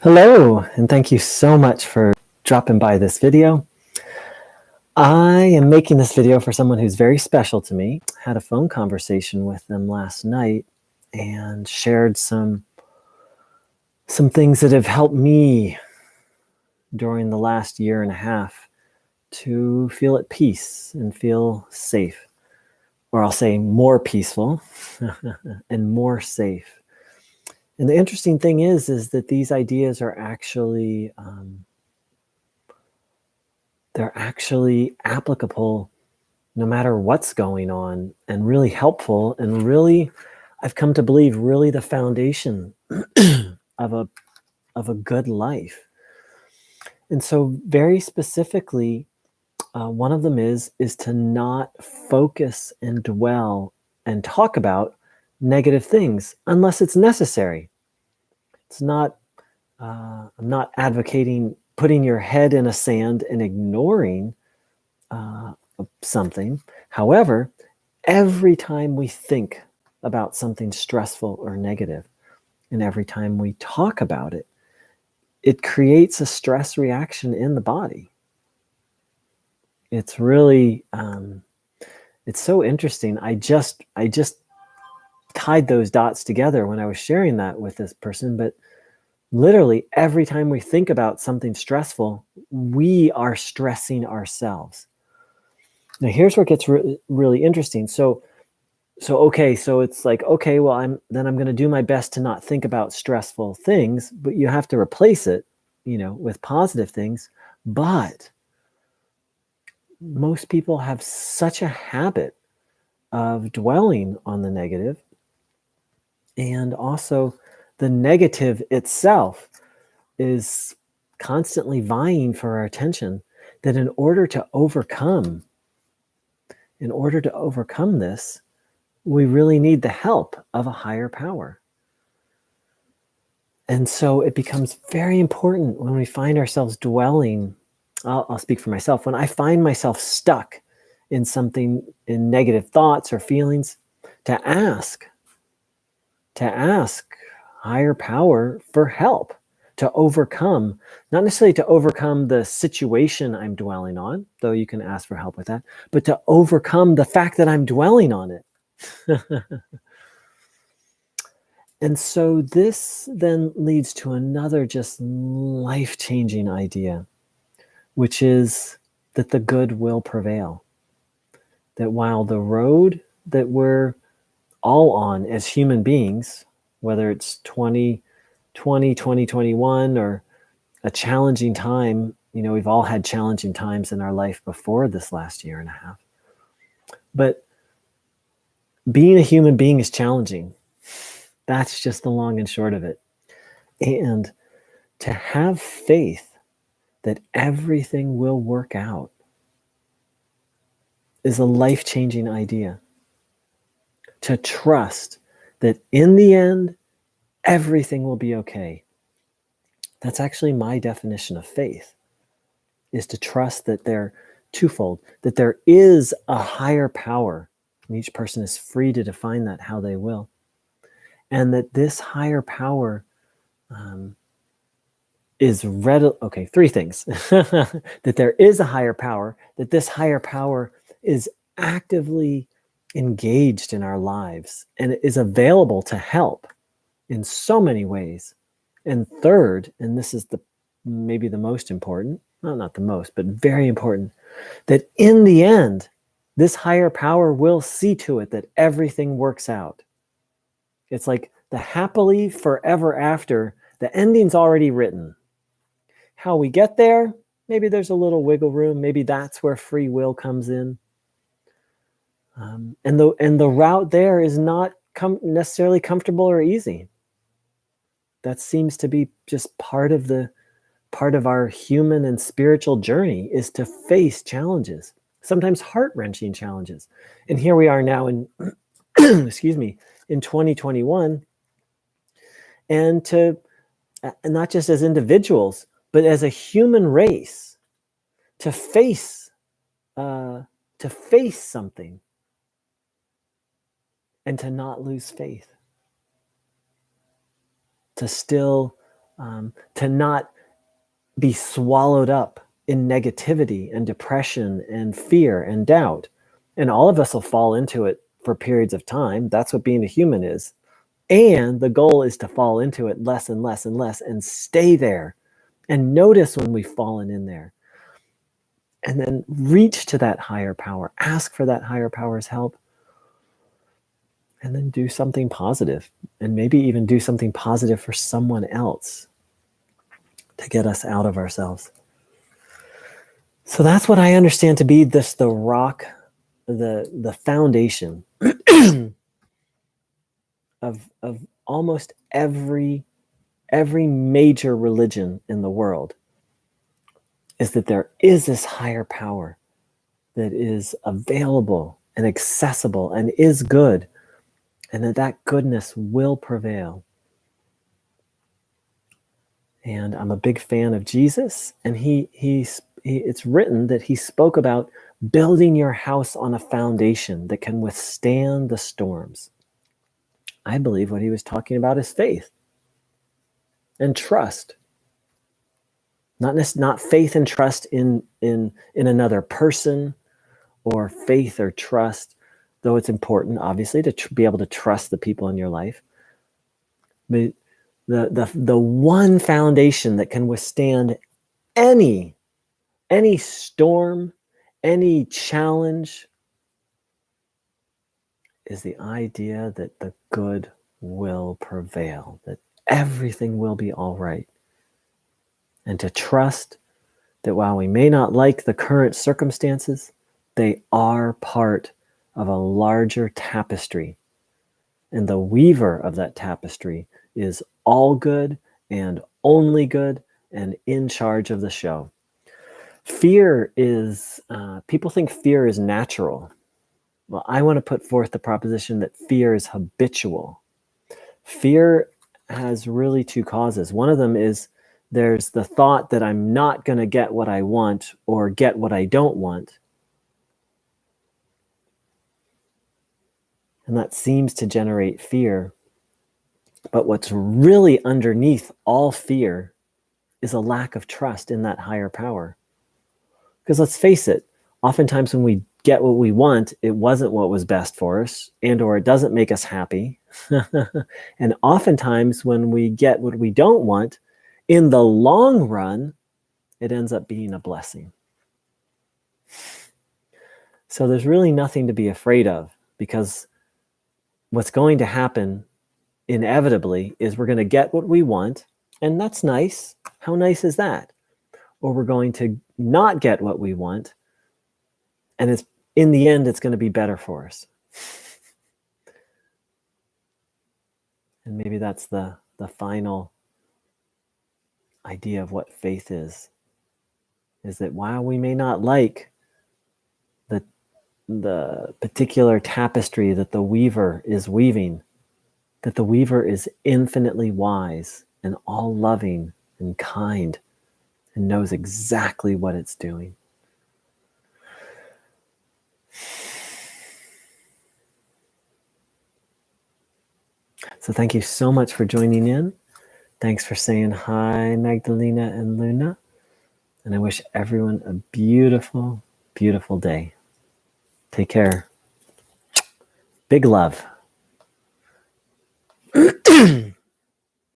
Hello, and thank you so much for dropping by this video. I am making this video for someone who's very special to me. Had a phone conversation with them last night and shared some things that have helped me during the last year and a half to feel at peace and feel safe, or I'll say more peaceful and more safe. And the interesting thing is that these ideas are actually they're actually applicable no matter what's going on, and really helpful, and really, I've come to believe, really the foundation of a good life. And so very specifically, one of them is to not focus and dwell and talk about negative things unless it's necessary. It's not I'm not advocating putting your head in a sand and ignoring something. However, every time we think about something stressful or negative, and every time we talk about it, it creates a stress reaction in the body. It's really, it's so interesting. I just tied those dots together when I was sharing that with this person, but literally every time we think about something stressful, we are stressing ourselves. Now, here's where it gets really interesting. So it's like, okay, well, I'm going to do my best to not think about stressful things, but you have to replace it, with positive things. But most people have such a habit of dwelling on the negative, and also the negative itself is constantly vying for our attention, that in order to overcome this, we really need the help of a higher power. And so it becomes very important when we find ourselves dwelling. I'll speak for myself. When I find myself stuck in something, in negative thoughts or feelings, to ask higher power for help, to overcome, not necessarily to overcome the situation I'm dwelling on, though you can ask for help with that, but to overcome the fact that I'm dwelling on it. And so this then leads to another just life-changing idea, which is that the good will prevail. That while the road that we're all on as human beings, whether it's 2020, 2021, or a challenging time, we've all had challenging times in our life before this last year and a half. But being a human being is challenging. That's just the long and short of it. And to have faith that everything will work out is a life-changing idea. To trust that in the end, everything will be okay. That's actually my definition of faith, is to trust that they're twofold, that there is a higher power, and each person is free to define that how they will. And that this higher power is ready. Okay, three things. That there is a higher power, that this higher power is actively engaged in our lives and is available to help in so many ways. And third, and this is maybe the most important, well, not the most, but very important, that in the end, this higher power will see to it that everything works out. It's like the happily forever after, the ending's already written. How we get there, maybe there's a little wiggle room. Maybe that's where free will comes in. And the route there is not necessarily comfortable or easy. That seems to be just part of our human and spiritual journey, is to face challenges, sometimes heart-wrenching challenges. And here we are now in, excuse me, in 2021, and not just as individuals, but as a human race, to face something and to not lose faith, to still to not be swallowed up in negativity and depression and fear and doubt. And all of us will fall into it for periods of time. That's what being a human is. And the goal is to fall into it less and less and less and stay there and notice when we've fallen in there. And then reach to that higher power, ask for that higher power's help, and then do something positive, and maybe even do something positive for someone else to get us out of ourselves. So that's what I understand to be the rock, the foundation of almost every major religion in the world, is that there is this higher power that is available and accessible and is good, and that goodness will prevail. And I'm a big fan of Jesus, and it's written that he spoke about building your house on a foundation that can withstand the storms. I believe what he was talking about is faith and trust. Not faith and trust in another person, or faith or trust, though it's important, obviously, to be able to trust the people in your life. But the one foundation that can withstand any storm, any challenge, is the idea that the good will prevail, that everything will be all right. And to trust that while we may not like the current circumstances, they are part of a larger tapestry. And the weaver of that tapestry is all good and only good and in charge of the show. Fear is, people think fear is natural. Well, I want to put forth the proposition that fear is habitual. Fear has really two causes. One of them is there's the thought that I'm not going to get what I want or get what I don't want. And that seems to generate fear. But what's really underneath all fear is a lack of trust in that higher power. Because let's face it, oftentimes when we get what we want, it wasn't what was best for us, and or it doesn't make us happy. And oftentimes when we get what we don't want, in the long run, it ends up being a blessing. So there's really nothing to be afraid of, because what's going to happen inevitably is we're going to get what we want, and that's nice. How nice is that? Or we're going to not get what we want, and it's in the end, it's going to be better for us. And maybe that's the final idea of what faith is that while we may not like the particular tapestry that the weaver is weaving, that the weaver is infinitely wise and all loving and kind and knows exactly what it's doing. So thank you so much for joining in. Thanks for saying hi, Magdalena and Luna. And I wish everyone a beautiful, beautiful day. Take care. Big love.